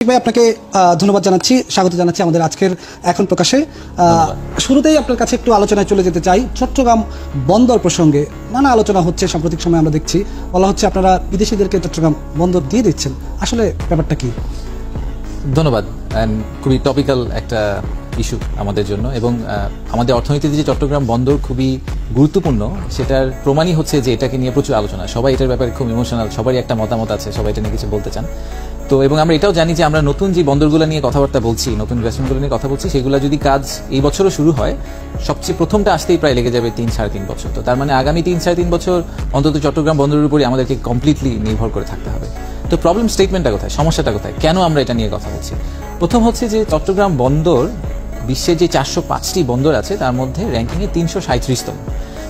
ভাই আপনাকে ধন্যবাদ জানাচ্ছি, স্বাগত জানাচ্ছি আমাদের আজকের এখন প্রকাশে। শুরুতেই আপনার কাছে একটু আলোচনায় চলে যেতে চাই। চট্টগ্রাম বন্দর প্রসঙ্গে নানা আলোচনা হচ্ছে, সাম্প্রতিক সময় আমরা দেখছি বলা হচ্ছে আপনারা বিদেশিদেরকে চট্টগ্রাম বন্দর দিয়ে দিচ্ছেন, আসলে ব্যাপারটা কি? ধন্যবাদ। খুবই টপিক্যাল একটা ইস্যু আমাদের জন্য, এবং আমাদের অর্থনীতিতে যে চট্টগ্রাম বন্দর খুবই গুরুত্বপূর্ণ সেটার প্রমাণই হচ্ছে যে এটাকে নিয়ে প্রচুর আলোচনা, সবাই এটার ব্যাপারে খুব ইমোশনাল, সবারই একটা মতামত আছে, সবাই এটা নিয়ে কিছু বলতে চান। তো এবং আমরা এটাও জানি যে আমরা নতুন যে বন্দরগুলো নিয়ে কথাবার্তা বলছি, নতুন ইনভেস্টমেন্টগুলো নিয়ে কথা বলছি, সেগুলো যদি কাজ এই বছরও শুরু হয়, সবচেয়ে প্রথমটা আসতেই প্রায় লেগে যাবে 3-3.5 বছর। তো তার মানে আগামী 3-3.5 বছর অন্তত চট্টগ্রাম বন্দরের উপরই আমাদেরকে কমপ্লিটলি নির্ভর করে থাকতে হবে। তো প্রবলেম স্টেটমেন্টটা কোথায়, সমস্যাটা কোথায়, কেন আমরা এটা নিয়ে কথা বলছি? প্রথম হচ্ছে যে চট্টগ্রাম বন্দর বিশ্বের যে 405টি বন্দর আছে তার মধ্যে র্যাঙ্কিংয়ে 337তম।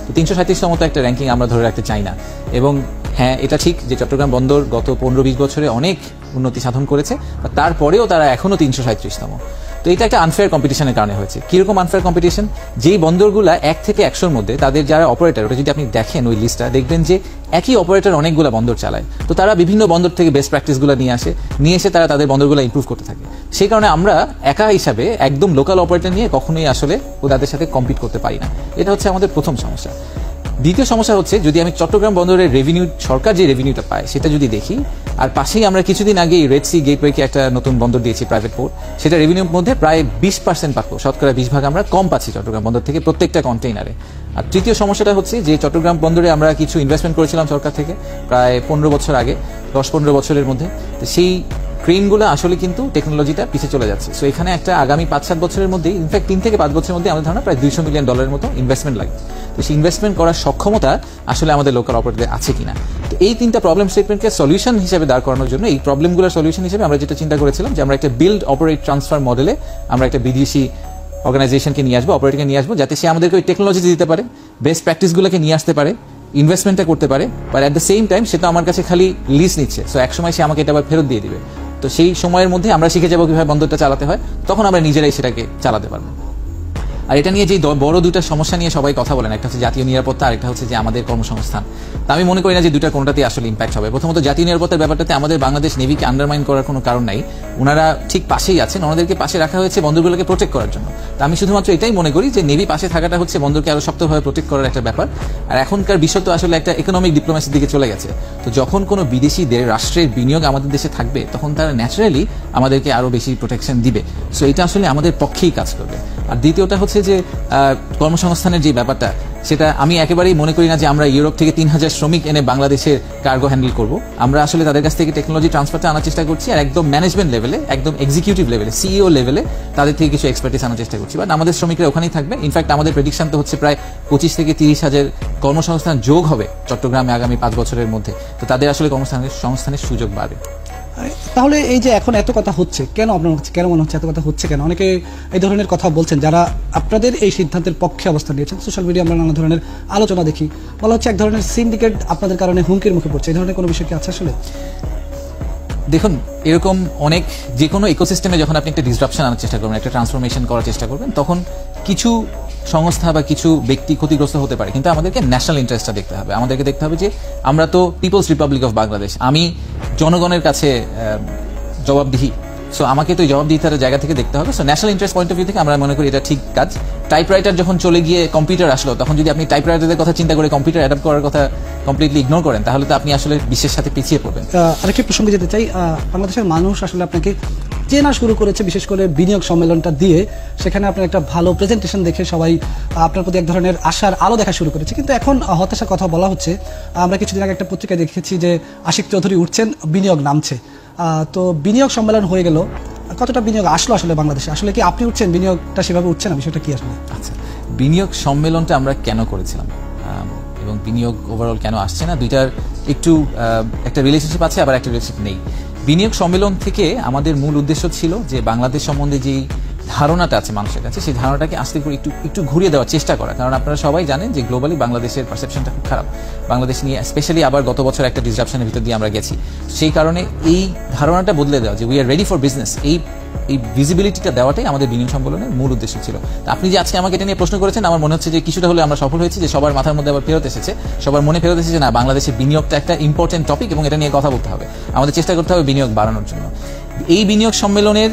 তো 337তম তো একটা র্যাঙ্কিং আমরা ধরে রাখতে চাই না। এবং হ্যাঁ, এটা ঠিক যে চট্টগ্রাম বন্দর গত 15-20 বছরে অনেক উন্নতি সাধন করেছে, তারপরেও তারা এখনও 337তম। তো এটা একটা আনফেয়ার কম্পিটিশনের কারণে হয়েছে। কিরকম আনফেয়ার কম্পিটিশন? যেই বন্দরগুলা 1 থেকে 100-র মধ্যে, তাদের যারা অপারেটর, ওটা যদি আপনি দেখেন ওই লিস্টটা, দেখবেন যে একই অপারেটর অনেকগুলো বন্দর চালায়। তো তারা বিভিন্ন বন্দর থেকে বেস্ট প্র্যাকটিসগুলো নিয়ে এসে তারা তাদের বন্দরগুলো ইমপ্রুভ করতে থাকে। সেই কারণে আমরা একা হিসাবে একদম লোকাল অপারেটর নিয়ে কখনোই আসলে তাদের সাথে কম্পিট করতে পারি না। এটা হচ্ছে আমাদের প্রথম সমস্যা। দ্বিতীয় সমস্যা হচ্ছে, যদি আমি চট্টগ্রাম বন্দরের রেভিনিউ, সরকার যে রেভিনিউটা পায় সেটা যদি দেখি, আর পাশেই আমরা কিছুদিন আগে রেড সি গেটওয়েকে একটা নতুন বন্দর দিয়েছি, প্রাইভেট পোর্ট, সেটা রেভিনিউর মধ্যে প্রায় 20% পাবো, শতকরা 20 আমরা কম পাচ্ছি চট্টগ্রাম বন্দর থেকে প্রত্যেকটা কন্টেইনারে। আর তৃতীয় সমস্যাটা হচ্ছে যে চট্টগ্রাম বন্দরে আমরা কিছু ইনভেস্টমেন্ট করেছিলাম সরকার থেকে প্রায় 15 বছর আগে, 10-15 বছরের মধ্যে। তো সেই ক্রেনগুলো আসলে কিন্তু টেকনোলজিটা পিছিয়ে চলে যাচ্ছে। সো এখানে একটা আগামী 5-7 বছরের মধ্যে, ইনফ্যাক্ট 3 থেকে 5 বছরের মধ্যে আমাদের ধারণা প্রায় $200 মিলিয়ন মতো ইনভেস্টমেন্ট লাগবে। তো সেই ইনভেস্টমেন্ট করার সক্ষমতা আসলে আমাদের লোকাল অপারেটরদের আছে কিনা। তো এই 3টা প্রবলেম স্টেটমেন্টকে সলিউশন হিসেবে দাঁড় করানোর জন্য, এই প্রবলেমগুলোর সলিউশন হিসেবে আমরা যেটা চিন্তা করেছিলাম যে আমরা একটা বিল্ড অপারেট ট্রান্সফার মডেলে আমরা একটা বিদেশি অর্গানাইজেশনকে নিয়ে আসবো, অপারেটরকে নিয়ে আসবো, যাতে সে আমাদেরকে ওই টেকনোলজি দিতে পারে, বেস্ট প্র্যাকটিসগুলোকে নিয়ে আসতে পারে, ইনভেস্টমেন্টটা করতে পারে, but at the same time সেটা আমার কাছে খালি লিজ নিচ্ছে। সো একসময় সে আমাকে এটা আবার ফেরত দিয়ে দিবে। তো সেই সময়ের মধ্যে আমরা শিখে যাবো কিভাবে বন্দরটা চালাতে হয়, তখন আমরা নিজেরাই সেটাকে চালাতে পারবো। আর এটা নিয়ে যে বড় দুটা সমস্যা নিয়ে সবাই কথা বলেন, একটা হচ্ছে জাতীয় নিরাপত্তা, আর একটা হচ্ছে যে আমাদের কর্মসংস্থান। তা আমি মনে করি না যে দুটার কোনটাতেই আসলে ইম্প্যাক্ট হবে। প্রথমত জাতীয় নিরাপত্তার ব্যাপারটাতে আমাদের বাংলাদেশ নেভিকে আন্ডারমাইন করার কোনো কারণ নাই। ওনারা ঠিক পাশেই আছেন, ওনাদেরকে পাশে রাখা হয়েছে বন্দরগুলোকে প্রোটেক্ট করার জন্য। তা আমি শুধুমাত্র এটাই মনে করি যে নেভি পাশে থাকাটা হচ্ছে বন্দরকে আরো শক্তভাবে প্রোটেক্ট করার একটা ব্যাপার। আর এখনকার বিষয় তো আসলে একটা ইকোনমিক ডিপ্লোমেসির দিকে চলে গেছে। তো যখন কোনো বিদেশিদের রাষ্ট্রের বিনিয়োগ আমাদের দেশে থাকবে, তখন তারা ন্যাচারালি আমাদেরকে আরো বেশি প্রোটেকশন দিবে। সো এটা আসলে আমাদের পক্ষেই কাজ করবে। আর দ্বিতীয়টা হচ্ছে যে কর্মসংস্থানের যে ব্যাপারটা, সেটা আমি একেবারেই মনে করি না যে আমরা ইউরোপ থেকে 3000 শ্রমিক এনে বাংলাদেশের কার্গো হ্যান্ডেল করব। আমরা আসলে তাদের কাছ থেকে টেকনোলজি ট্রান্সফারটা আনার চেষ্টা করছি, আর একদম ম্যানেজমেন্ট লেভেলে, একদম এক্সিকিউটিভ লেভেলে, সিইও লেভেলে তাদের থেকে কিছু এক্সপার্টিস আনার চেষ্টা করছি। বাট আমাদের শ্রমিকরা ওখানেই থাকবে। ইনফ্যাক্ট আমাদের প্রেডিকশন তো হচ্ছে প্রায় 25 থেকে 30 হাজার কর্মসংস্থান যোগ হবে চট্টগ্রামে আগামী 5 বছরের মধ্যে। তো তাদের আসলে কর্মসংস্থানের সুযোগ বাড়বে। তাহলে এই যে এখন এত কথা হচ্ছে কেন, আপনার কেন মনে হচ্ছে এত কথা হচ্ছে কেন? অনেকে এই ধরনের কথা বলছেন যারা আপনাদের এই সিদ্ধান্তের পক্ষে অবস্থান নিয়েছেন। সোশ্যাল মিডিয়া আমরা নানা ধরনের আলোচনা দেখি, বলা হচ্ছে এক ধরনের সিন্ডিকেট আপনাদের কারণে হুমকির মুখে পড়ছে। এই ধরনের কোনো বিষয় কি আছে আসলে? দেখুন, এরকম অনেক, যে কোনো ইকোসিস্টেমে যখন আপনি একটা ডিসরাপশন আনার চেষ্টা করবেন, একটা ট্রান্সফরমেশন করার চেষ্টা করবেন, তখন কিছু সংস্থা বা কিছু ব্যক্তি ক্ষতিগ্রস্ত হতে পারে। কিন্তু আমাদেরকে ন্যাশনাল ইন্টারেস্টটা দেখতে হবে। আমাদেরকে দেখতে হবে যে আমরা তো পিপলস রিপাবলিক অফ বাংলাদেশ, আমি জনগণের কাছে জবাবদিহি। সো আমাকে তো জবাবদিহিতার জায়গা থেকে দেখতে হবে। So national interest point of view থেকে আমরা মনে করি এটা ঠিক কাজ। টাইপরাইটার যখন চলে গিয়ে কম্পিউটার আসলো, তখন যদি আপনি টাইপরাইটারদের কথা চিন্তা করে কম্পিউটার অ্যাডাপ্ট করার কথা কমপ্লিটলি ইগনোর করেন, তাহলে তো আপনি আসলে বিশ্বের সাথে পিছিয়ে পড়বেন। আরেকটি প্রসঙ্গে যেতে চাই, বাংলাদেশের মানুষ আসলে আপনাকে চেনা শুরু করেছে বিশেষ করে বিনিয়োগ সম্মেলনটা দিয়ে। সেখানে আপনার একটা ভালো প্রেজেন্টেশন দেখে সবাই আপনার প্রতি এক ধরনের আশার আলো দেখা শুরু করেছে। কিন্তু এখন হতাশার কথা বলা হচ্ছে। আমরা কিছুদিন আগে একটা পত্রিকায় দেখেছি যে আশিক চৌধুরী উঠছেন, বিনিয়োগ নামছে। তো বিনিয়োগ সম্মেলন হয়ে গেল, কতটা বিনিয়োগ আসলো আসলে বাংলাদেশে? আসলে কি আপনি উঠছেন, বিনিয়োগটা সেভাবে উঠছে না, বিষয়টা কি আসলে? আচ্ছা, বিনিয়োগ সম্মেলনটা আমরা কেন করেছিলাম এবং বিনিয়োগ ওভারঅল কেন আসছে না, দুইটার একটু একটা রিলেশনশিপ আছে, আবার একটা রিলেশনশিপ নেই। বিনিয়োগ সম্মেলন থেকে আমাদের মূল উদ্দেশ্য ছিল যে বাংলাদেশ সম্বন্ধে যেই ধারণাটা আছে মানুষের কাছে, সেই ধারণাটাকে আস্তে করে একটু ঘুরিয়ে দেওয়ার চেষ্টা করা। কারণ আপনারা সবাই জানেন যে গ্লোবালি বাংলাদেশের পারসেপশনটা খুব খারাপ বাংলাদেশ নিয়ে, স্পেশালি আবার গত বছর একটা ডিসরাপশনের ভিতর দিয়ে আমরা গেছি। সেই কারণে এই ধারণাটা বদলে দেওয়া যে we are ready for business, এই ভিজিবিলিটিটা দেওয়াটাই আমাদের বিনিয়োগ সম্মেলনের মূল উদ্দেশ্য ছিল। আপনি যে আজকে আমাকে এটা নিয়ে প্রশ্ন করেছেন, আমার মনে হচ্ছে যে কিছুটা হলে আমরা সফল হয়েছি, যে সবার মাথার মধ্যে আবার ফেরত এসেছে, সবার মনে ফেরত এসেছে না বাংলাদেশের বিনিয়োগটা একটা ইম্পর্টেন্ট টপিক এবং এটা নিয়ে কথা বলতে হবে, আমাদের চেষ্টা করতে হবে বিনিয়োগ বাড়ানোর জন্য। এই বিনিয়োগ সম্মেলনের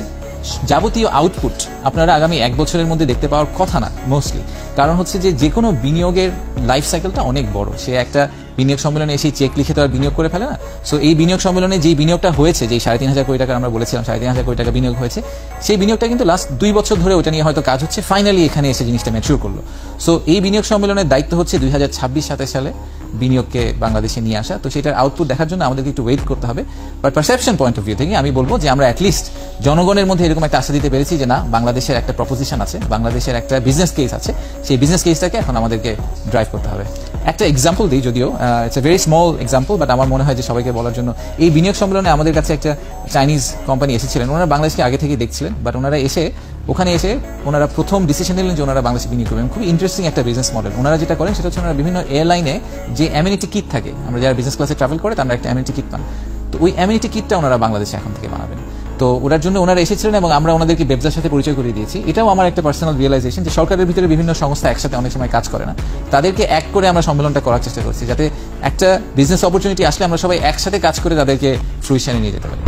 যাবতীয় আউটপুট আপনারা আগামী 1 বছরের মধ্যে দেখতে পাওয়ার কথা না মোস্টলি। কারণ হচ্ছে যে কোনো বিনিয়োগের লাইফ সাইকেলটা অনেক বড়। সে একটা বিনিয়োগ সম্মেলনে এসে চেক লিখে তো আর বিনিয়োগ করে ফেলে না। সো এই বিনিয়োগ সম্মেলনে যেই বিনিয়োগটা হয়েছে, যেই 3,500 কোটি টাকা আমরা বলেছিলাম 3,500 কোটি টাকা বিনিয়োগ হয়েছে, সেই বিনিয়োগটা কিন্তু লাস্ট 2 বছর ধরে ওটা নিয়ে হয়তো কাজ হচ্ছে, ফাইনালি এখানে এসে জিনিসটা ম্যাচিউর করলো। সো এই বিনিয়োগ সম্মেলনের দায়িত্ব হচ্ছে 2026-27 সালে বিনিয়োগকে বাংলাদেশে নিয়ে আসা। তো সেটার আউটপুট দেখার জন্য আমাদেরকে একটু ওয়েট করতে হবে। But perception point of view থেকে আমি বলবো যে আমরা অ্যাটলিস্ট জনগণের মধ্যে এরকম একটা আশা দিতে পেরেছি যে না, বাংলাদেশের একটা প্রপোজিশন আছে, বাংলাদেশের একটা বিজনেস কেস আছে, সেই বিজনেস কেসটাকে এখন আমাদেরকে ড্রাইভ করতে হবে। একটা এক্সাম্পল দিই, যদিও it's a very small example, but আমার মনে হয় যে সবাইকে বলার জন্য। এই বিনিয়োগ সম্মেলনে আমাদের কাছে একটা চাইনিজ কোম্পানি এসেছিলেন। ওনারা বাংলাদেশকে আগে থেকে দেখছিলেন, বাট ওনারা ওখানে এসে ওনারা প্রথম ডিসিশন নিলেন যে ওনারা বাংলাদেশে বিনিয়োগ করবেন। খুব ইন্টারেস্টিং একটা বিজনেস মডেল। ওনারা যেটা করেন সেটা হচ্ছে ওনারা বিভিন্ন এয়ারলাইনে যে অ্যামিনিটি কিট থাকে, আমরা যারা বিজনেস ক্লাসে ট্রাভেল করে তারা একটা অ্যামিনিটি কিট পান, তো ওই অ্যামিনিটি কিটটা ওনারা বাংলাদেশে এখন থেকে বানাবেন। তো ওটার জন্য ওনারা এসেছিলেন এবং আমরা ওনাদেরকে ব্যবসার সাথে পরিচয় করিয়ে দিয়েছি। এটাও আমার একটা পার্সোনাল রিয়েলাইজেশন যে সরকারের ভিতরে বিভিন্ন সংস্থা একসাথে অনেক সময় কাজ করে না, তাদেরকে এক করে আমরা সম্মেলনটা করার চেষ্টা করছি, যাতে একটা বিজনেস অপরচুনিটি আসলে আমরা সবাই একসাথে কাজ করে তাদেরকে ফ্রুইশনে নিয়ে যেতে পারি।